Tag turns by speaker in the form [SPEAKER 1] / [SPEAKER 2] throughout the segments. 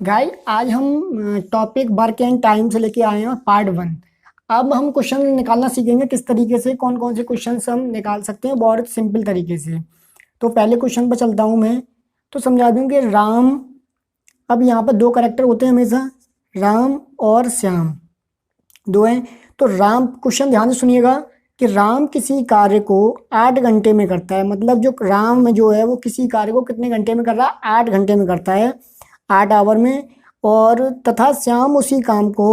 [SPEAKER 1] Guys आज हम topic work and time से लेके आए हैं पार्ट 1। अब हम क्वेश्चन निकालना सीखेंगे किस तरीके से कौन कौन से क्वेश्चन हम निकाल सकते हैं बहुत सिंपल तरीके से। तो पहले क्वेश्चन पर चलता हूँ मैं। तो समझा दूँ कि राम, अब यहाँ पर दो करेक्टर होते हैं हमेशा, राम और श्याम दो हैं। तो राम, क्वेश्चन ध्यान से सुनिएगा कि राम किसी कार्य को 8 घंटे में करता है। मतलब जो राम जो है वो किसी कार्य को कितने घंटे में कर रहा है? 8 घंटे में करता है, 8 आवर में। और तथा श्याम उसी काम को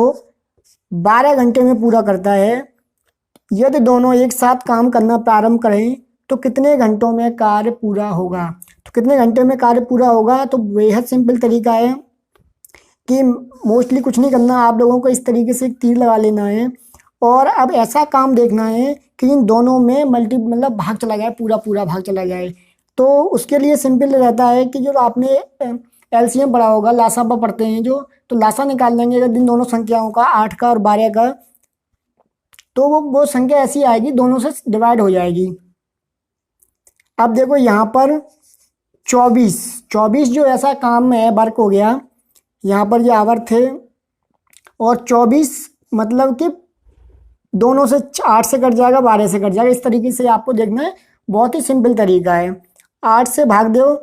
[SPEAKER 1] 12 घंटे में पूरा करता है। यदि दोनों एक साथ काम करना प्रारंभ करें तो कितने घंटों में कार्य पूरा होगा? तो कितने घंटे में कार्य पूरा होगा? तो बेहद सिंपल तरीका है कि मोस्टली कुछ नहीं करना, आप लोगों को इस तरीके से एक तीर लगा लेना है और अब ऐसा काम देखना है कि इन दोनों में मतलब भाग चला जाए, पूरा पूरा भाग चला जाए। तो उसके लिए सिंपल रहता है कि जो आपने एलसीएम पढ़ा होगा, लासा पर पढ़ते हैं जो, तो लासा निकाल लेंगे अगर इन दोनों संख्याओं का, 8 का और 12 का, तो वो संख्या ऐसी आएगी, दोनों से डिवाइड हो जाएगी। अब देखो यहाँ पर 24 जो ऐसा काम में है, वर्क हो गया, यहाँ पर ये आवर थे और 24 मतलब कि दोनों से 8 से कट जाएगा, 12 से कट जाएगा। इस तरीके से आपको देखना है, बहुत ही सिंपल तरीका है। 8 से भाग दो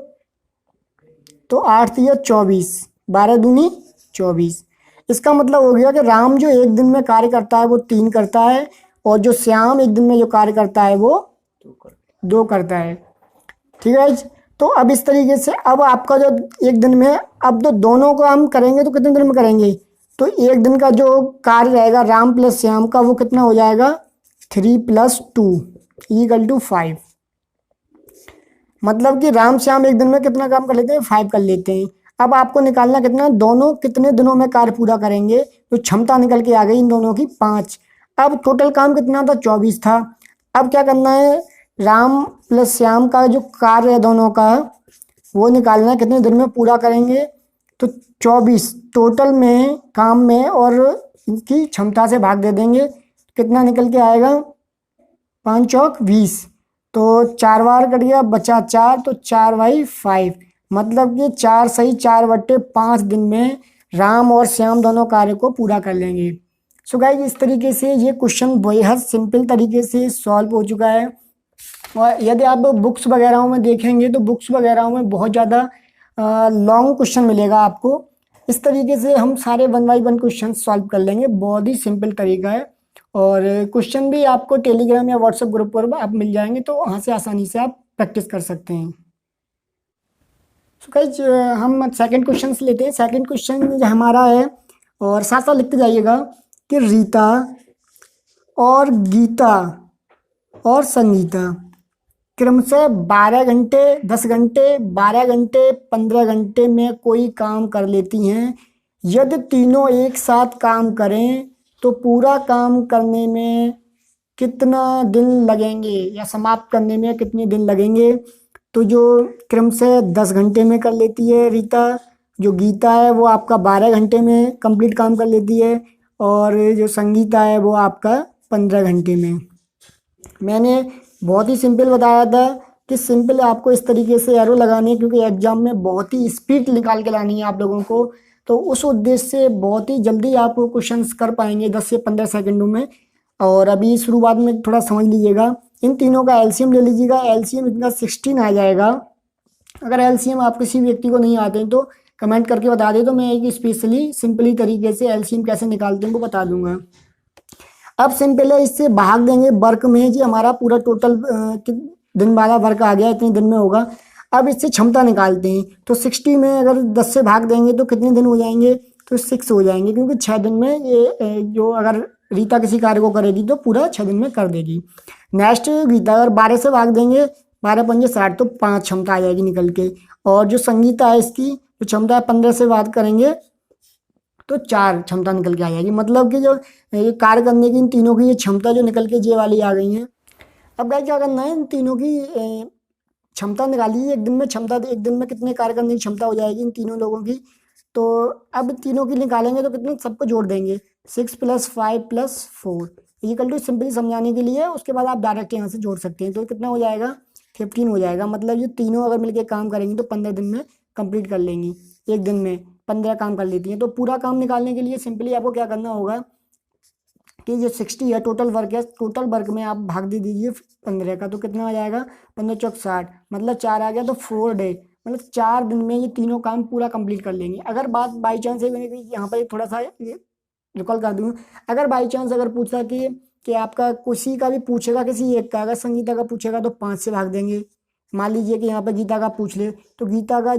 [SPEAKER 1] तो 8 तिया 24, 12 दूनी 24। इसका मतलब हो गया कि राम जो एक दिन में कार्य करता है वो 3 करता है और जो श्याम एक दिन में जो कार्य करता है वो 2 करता है। ठीक है। तो अब इस तरीके से अब आपका जो एक दिन में, अब तो दोनों को हम करेंगे तो कितने दिन में करेंगे? तो एक दिन का जो कार्य रहेगा राम प्लस श्याम का वो कितना हो जाएगा? 3 + 2 = 5। मतलब कि राम श्याम एक दिन में कितना काम कर लेते हैं? 5 कर लेते हैं। अब आपको निकालना कितना, दोनों कितने दिनों में कार्य पूरा करेंगे। तो क्षमता निकल के आ गई इन दोनों की 5। अब टोटल काम कितना था? 24 था। अब क्या करना है, राम प्लस श्याम का जो कार्य है दोनों का वो निकालना है, कितने दिन में पूरा करेंगे। तो 24 टोटल में काम में और इनकी क्षमता से भाग दे देंगे, कितना निकल के आएगा? 5 चौक 20। तो 4 बार कट गया, बचा 4, तो 4/5। मतलब कि 4 सही 4/5 दिन में राम और श्याम दोनों कार्य को पूरा कर लेंगे। सो गाइस इस तरीके से ये क्वेश्चन बेहद सिंपल तरीके से सॉल्व हो चुका है। और यदि आप बुक्स वगैरह में देखेंगे तो बुक्स वगैरह में बहुत ज़्यादा लॉन्ग क्वेश्चन मिलेगा आपको। इस तरीके से हम सारे 1 बाई 1 क्वेश्चन सॉल्व कर लेंगे, बहुत ही सिंपल तरीका है। और क्वेश्चन भी आपको टेलीग्राम या व्हाट्सएप ग्रुप पर आप मिल जाएंगे, तो वहाँ से आसानी से आप प्रैक्टिस कर सकते हैं। सो गाइस हम सेकंड क्वेश्चन लेते हैं। सेकंड क्वेश्चन हमारा है, और साथ साथ लिखते जाइएगा कि रीता और गीता और संगीता क्रमशः 12 घंटे, 10 घंटे, 12 घंटे, 15 घंटे में कोई काम कर लेती हैं। यदि तीनों एक साथ काम करें तो पूरा काम करने में कितना दिन लगेंगे या समाप्त करने में कितने दिन लगेंगे? तो जो क्रमशः 10 घंटे में कर लेती है रीता, जो गीता है वो आपका 12 घंटे में कंप्लीट काम कर लेती है, और जो संगीता है वो आपका 15 घंटे में। मैंने बहुत ही सिंपल बताया था कि सिंपल आपको इस तरीके से एरो लगानी है, क्योंकि एग्जाम में बहुत ही स्पीड निकाल के लानी है आप लोगों को। तो उस उद्देश्य से बहुत ही जल्दी आप क्वेश्चंस कर पाएंगे 10 से 15 सेकंडों में। और अभी शुरुआत में थोड़ा समझ लीजिएगा, इन तीनों का एलसीएम ले लीजिएगा। एलसीएम इनका 16 आ जाएगा। अगर एलसीएम आप किसी व्यक्ति को नहीं आते हैं तो कमेंट करके बता दे, तो मैं एक स्पेशली सिंपली तरीके से एलसीएम कैसे निकालते हैं वो बता दूंगा। अब सिंपल है, इससे भाग देंगे वर्क में जी, हमारा पूरा टोटल दिन वाला वर्क आ गया, इतने दिन में होगा। अब इससे क्षमता निकालते हैं, तो 60 में अगर 10 से भाग देंगे तो कितने दिन हो जाएंगे? तो 6 हो जाएंगे, क्योंकि 6 दिन में ये जो अगर रीता किसी कार्य को करेगी तो पूरा 6 दिन में कर देगी। नेक्स्ट गीता अगर 12 से भाग देंगे, 12 पंजे 60, तो 5 क्षमता आ जाएगी निकल के। और जो संगीता है इसकी जो क्षमता है 15 से भाग करेंगे तो 4 क्षमता निकल के आ जाएगी। मतलब कि जो ये कार्य करने की इन तीनों की ये क्षमता जो निकल के ये वाली आ गई है। अब गाइस क्या करना है, इन तीनों की क्षमता निकालिए। एक दिन में क्षमता, एक दिन में कितने कार्य करने की क्षमता हो जाएगी इन तीनों लोगों की। तो अब तीनों की निकालेंगे तो कितने, सबको जोड़ देंगे, 6 + 5 + 4 = सिंपली समझाने के लिए। उसके बाद आप डायरेक्ट यहाँ से जोड़ सकते हैं, तो कितना हो जाएगा? 15 हो जाएगा। मतलब ये तीनों अगर मिलकर काम करेंगे तो 15 दिन में कंप्लीट कर लेंगी, एक दिन में। 15 काम कर लेती हैं। तो पूरा काम निकालने के लिए सिंपली आपको क्या करना होगा कि जो 60 है टोटल वर्क है, टोटल वर्क में आप भाग दे दीजिए 15 का, तो कितना आ जाएगा 15 चौक 60, मतलब 4 आ गया। तो 4 डे मतलब 4 दिन में ये तीनों काम पूरा कंप्लीट कर लेंगे। अगर बात बाई चांस यहाँ पर थोड़ा सा रिकॉल कर दूँ, अगर बाई चांस अगर पूछा कि आपका किसी का भी पूछेगा, किसी एक का, अगर संगीता का पूछेगा तो 5 से भाग देंगे। मान लीजिए कि यहाँ पर गीता का पूछ ले, तो गीता का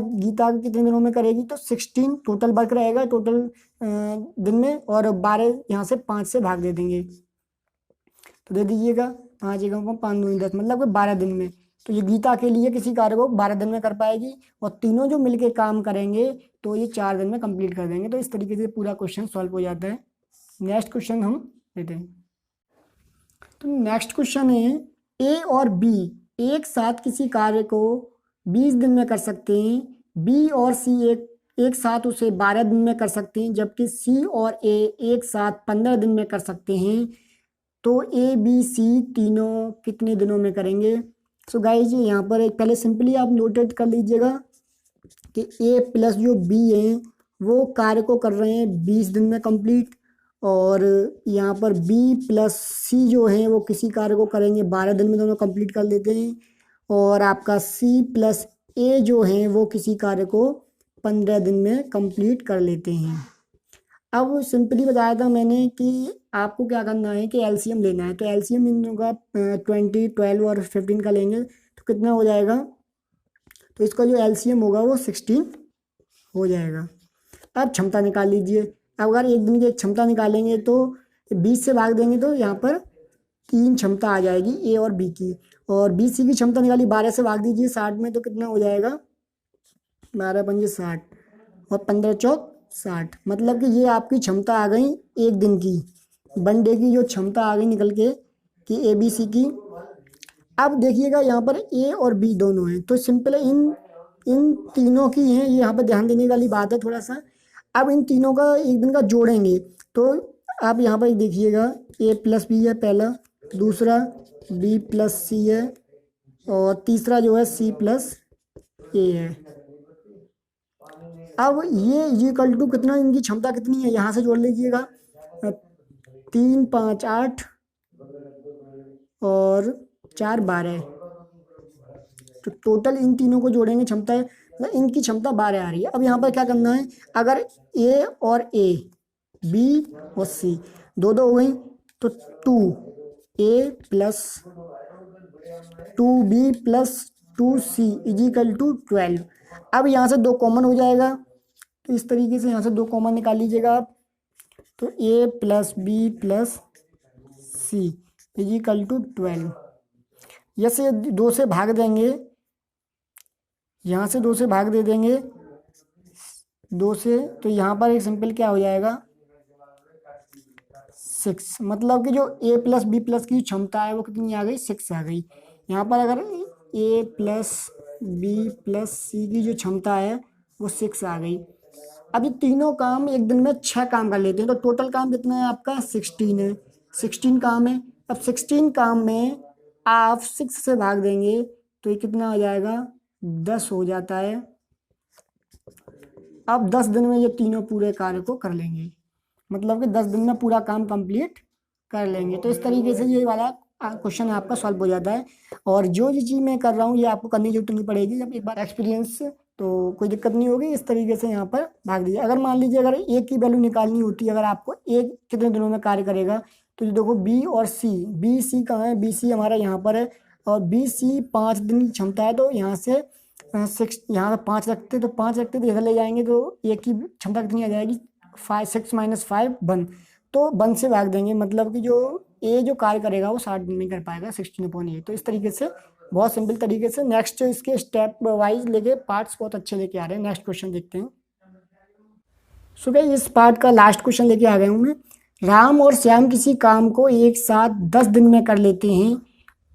[SPEAKER 1] कितने दिनों में करेगी, तो 16 टोटल वर्क रहेगा टोटल दिन में, और 12 यहाँ से 5 से भाग दे देंगे। तो दे दीजिएगा 5 एकम 5 दूनी 10, मतलब कि 12 दिन में। तो ये गीता के लिए किसी कार्य को 12 दिन में कर पाएगी, और तीनों जो मिलके काम करेंगे तो ये 4 दिन में कंप्लीट कर देंगे। तो इस तरीके से पूरा क्वेश्चन सॉल्व हो जाता है। नेक्स्ट क्वेश्चन हम लेते हैं। तो नेक्स्ट क्वेश्चन है, ए और बी एक साथ किसी कार्य को 20 दिन में कर सकते हैं, बी और सी एक साथ उसे 12 दिन में कर सकते हैं, जबकि सी और ए एक साथ 15 दिन में कर सकते हैं। तो ए बी सी तीनों कितने दिनों में करेंगे? सो गाइस यहाँ पर एक पहले सिंपली आप नोटेट कर लीजिएगा कि ए प्लस जो बी है वो कार्य को कर रहे हैं 20 दिन में कंप्लीट, और यहाँ पर बी प्लस सी जो है वो किसी कार्य को करेंगे 12 दिन में, दोनों कंप्लीट कर लेते हैं। और आपका सी प्लस ए जो है वो किसी कार्य को 15 दिन में कंप्लीट कर लेते हैं। अब सिंपली बताया था मैंने कि आपको क्या करना है कि एलसीएम लेना है। तो एलसीएम इन लोगों का 20, 12 और 15 का लेंगे तो कितना हो जाएगा? तो इसका जो एलसीएम होगा वो 16 हो जाएगा। अब क्षमता निकाल लीजिए। अगर एक दिन की एक क्षमता निकालेंगे तो 20 से भाग देंगे तो यहाँ पर 3 क्षमता आ जाएगी ए और बी की, और बी सी की क्षमता निकाली 12 से भाग दीजिए 60 में, तो कितना हो जाएगा 12 पंजे 60 और 15 चौक 60, मतलब कि ये आपकी क्षमता आ गई एक दिन की, वन डे की जो क्षमता आ गई निकल के कि ए बी सी की। अब देखिएगा यहाँ पर ए और बी दोनों हैं, तो सिंपल इन तीनों की हैं, ये यहाँ पर ध्यान देने वाली बात है थोड़ा सा। अब इन तीनों का एक दिन का जोड़ेंगे, तो आप यहाँ पर देखिएगा ए प्लस बी है पहला, दूसरा बी प्लस सी है, और तीसरा जो है सी प्लस ए है। अब ये इक्वल टू कितना, इनकी क्षमता कितनी है यहाँ से जोड़ लीजिएगा, 3 5 8 और 4 12, तो टोटल इन तीनों को जोड़ेंगे क्षमता है, इनकी क्षमता 12 आ रही है। अब यहाँ पर क्या करना है, अगर ए और ए, बी और सी दो हो गई, तो 2a plus 2b plus 2c is equal to 12। अब यहाँ से 2 कॉमन हो जाएगा, तो इस तरीके से यहाँ से 2 कॉमन निकाल लीजिएगा आप, तो a plus B plus C is equal to 12। जैसे 2 से भाग देंगे, यहाँ से 2 से भाग दे देंगे 2 से, तो यहाँ पर एक सिंपल क्या हो जाएगा 6, मतलब कि जो a प्लस बी प्लस की क्षमता है वो कितनी आ गई 6 आ गई। यहाँ पर अगर a प्लस बी प्लस सी की जो क्षमता है वो 6 आ गई। अब ये तीनों काम एक दिन में 6 काम कर लेते हैं, तो टोटल काम कितना है आपका 16 है, 16 काम है। अब 16 काम में आप 6 से भाग देंगे तो ये कितना हो जाएगा 10 हो जाता है। अब 10 दिन में ये तीनों पूरे कार्य को कर लेंगे, मतलब कि 10 दिन में पूरा काम कंप्लीट कर लेंगे। तो इस तरीके से ये वाला क्वेश्चन आपका सॉल्व हो जाता है। और जो चीज़ मैं कर रहा हूँ ये आपको करने की जरूरत नहीं पड़ेगी, जब एक बार एक्सपीरियंस तो कोई दिक्कत नहीं होगी। इस तरीके से यहाँ पर भाग दीजिए। अगर मान लीजिए अगर एक की वैल्यू निकालनी होती है, अगर आपको एक कितने दिनों में कार्य करेगा, तो ये देखो बी और सी, बी सी कहाँ है, बी सी हमारा यहाँ पर है, और बी सी 5 दिन की क्षमता है, तो यहाँ से 6 यहाँ पर 5 रखते, तो 5 रखते तो इधर ले जाएंगे, तो एक की क्षमता कितनी आ जाएगी 6 माइनस 5 1, तो 1 से भाग देंगे, मतलब कि जो ए जो कार्य करेगा वो 60 दिन में कर पाएगा 16/8। तो इस तरीके से बहुत सिंपल तरीके से नेक्स्ट इसके स्टेप वाइज लेके पार्ट्स बहुत अच्छे लेके आ रहे हैं। नेक्स्ट क्वेश्चन देखते हैं। सो गाइस इस पार्ट का लास्ट क्वेश्चन लेके आ गया हूँ मैं। राम और श्याम किसी काम को एक साथ 10 दिन में कर लेते हैं,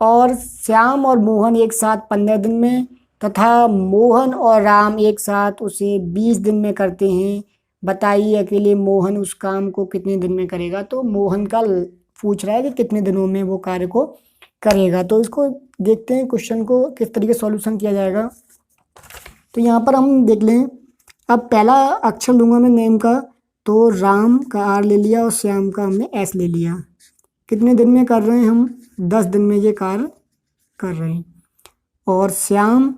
[SPEAKER 1] और श्याम और मोहन एक साथ 15 दिन में, तथा मोहन और राम एक साथ उसे 20 दिन में करते हैं। बताइए अकेले मोहन उस काम को कितने दिन में करेगा। तो मोहन का पूछ रहा है कि कितने दिनों में वो कार्य को करेगा। तो इसको देखते हैं क्वेश्चन को किस तरीके सॉल्यूशन किया जाएगा। तो यहाँ पर हम देख लें अब पहला अक्षर लूँगा मैं नेम का, तो राम का आर ले लिया और श्याम का हमने एस ले लिया। कितने दिन में कर रहे हैं हम? 10 दिन में ये कार्य कर रहे हैं। और श्याम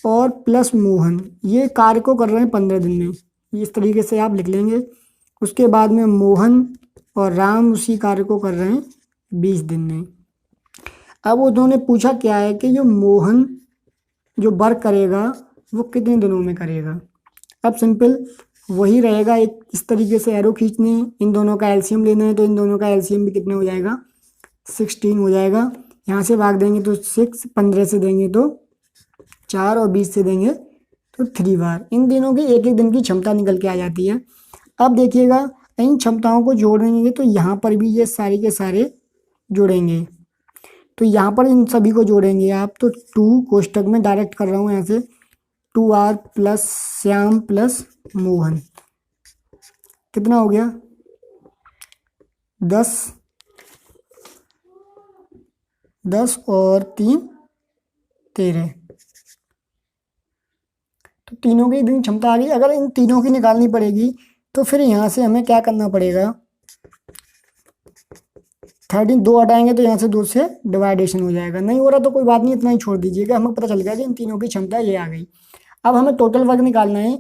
[SPEAKER 1] और प्लस मोहन ये कार्य को कर रहे हैं 15 दिन में। इस तरीके से आप लिख लेंगे। उसके बाद में मोहन और राम उसी कार्य को कर रहे हैं 20 दिन में। अब उन्होंने पूछा क्या है कि जो मोहन जो वर्क करेगा वो कितने दिनों में करेगा। अब सिंपल वही रहेगा, एक इस तरीके से एरो खींचने, इन दोनों का एलसीएम लेना है, तो इन दोनों का एलसीएम भी कितने हो जाएगा? 16 हो जाएगा। यहाँ से भाग देंगे तो 6, 15 से देंगे तो 4 और 20 से देंगे तो 3 बार। इन दिनों की एक एक दिन की क्षमता निकल के आ जाती है। अब देखिएगा इन क्षमताओं को जोड़ेंगे तो यहाँ पर भी ये सारे के सारे जोड़ेंगे, तो यहाँ पर इन सभी को जोड़ेंगे आप, तो 2 कोष्टक में डायरेक्ट कर रहा हूँ यहाँ से, 2R plus Shyam plus Mohan कितना हो गया? 10 और 3 13। तो तीनों की दिन क्षमता आ गई। अगर इन तीनों की निकालनी पड़ेगी तो फिर यहाँ से हमें क्या करना पड़ेगा? 13 2 हटाएंगे तो यहाँ से 2 से डिवाइडेशन हो जाएगा। नहीं हो रहा तो कोई बात नहीं, इतना ही छोड़ दीजिएगा। हमें पता चल गया कि इन तीनों की क्षमता ये आ गई। अब हमें टोटल वर्क निकालना है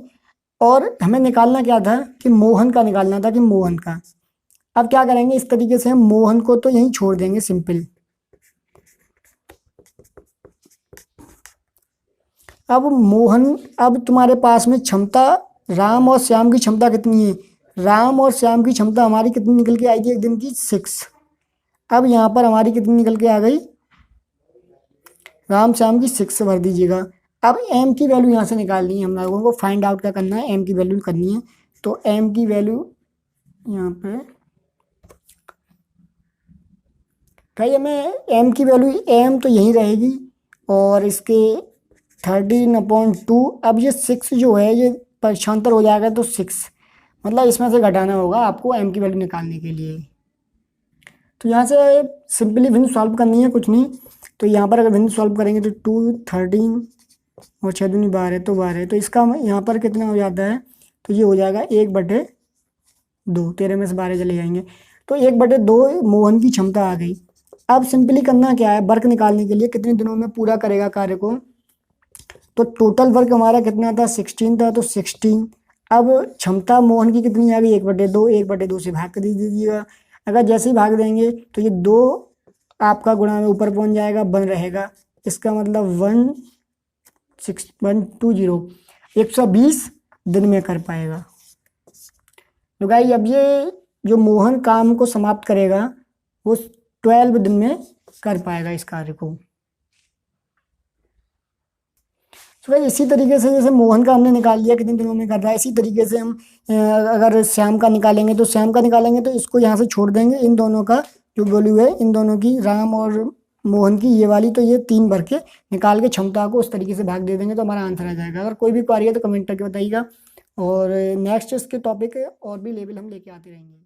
[SPEAKER 1] और हमें निकालना क्या था कि मोहन का निकालना था, कि मोहन का। अब क्या करेंगे, इस तरीके से हम मोहन को तो यहीं छोड़ देंगे सिंपल। अब मोहन, अब तुम्हारे पास में क्षमता राम और श्याम की क्षमता कितनी है? राम और श्याम की क्षमता हमारी कितनी निकल के आई थी एक दिन की? 6। अब यहाँ पर हमारी कितनी निकल के आ गई? राम श्याम की 6 भर दीजिएगा। अब m की वैल्यू यहाँ से निकालनी है, हम लोगों को फाइंड आउट क्या करना है, m की वैल्यू करनी है। तो m की वैल्यू यहाँ पे भाई हमें m की वैल्यू, m तो यहीं रहेगी और इसके 13/2। अब ये 6 जो है ये पक्षांतर हो जाएगा, तो 6 मतलब इसमें से घटाना होगा आपको m की वैल्यू निकालने के लिए। तो यहाँ से सिंपली भिन्न सॉल्व करनी है, कुछ नहीं। तो यहाँ पर अगर भिन्न सॉल्व करेंगे तो 2 13 और 6 दूनी 12 तो 12, तो इसका यहाँ पर कितना हो जाता है? तो ये हो जाएगा 1/2। 13 में से 12 चले जाएंगे, तो 1/2 मोहन की क्षमता आ गई। अब सिंपली करना क्या है, वर्क निकालने के लिए कितने दिनों में पूरा करेगा कार्य को। तो टोटल वर्क हमारा कितना था? 16 था, तो 16। अब क्षमता मोहन की कितनी आ गई? 1/2। 1/2 से भाग कर दीजिएगा। अगर जैसे ही भाग देंगे तो ये 2 आपका गुणा में ऊपर पहुंच जाएगा, 1 रहेगा। इसका मतलब 120 दिन में कर पाएगा। तो गाइस अब ये जो मोहन काम को समाप्त करेगा वो 12 दिन में कर पाएगा इस कार्य को। तो भाई इसी तरीके से जैसे मोहन का हमने निकाल लिया कितने दिनों में कर रहा है, इसी तरीके से हम अगर श्याम का निकालेंगे तो श्याम का निकालेंगे तो इसको यहाँ से छोड़ देंगे। इन दोनों का जो वैल्यू है, इन दोनों की, राम और मोहन की ये वाली, तो ये 3 भर के निकाल के क्षमता को उस तरीके से भाग दे देंगे तो हमारा आंसर आ जाएगा। अगर कोई भी क्वेरी है तो कमेंट करके बताइएगा, और नेक्स्ट इसके टॉपिक और भी लेवल हम लेके आते रहेंगे।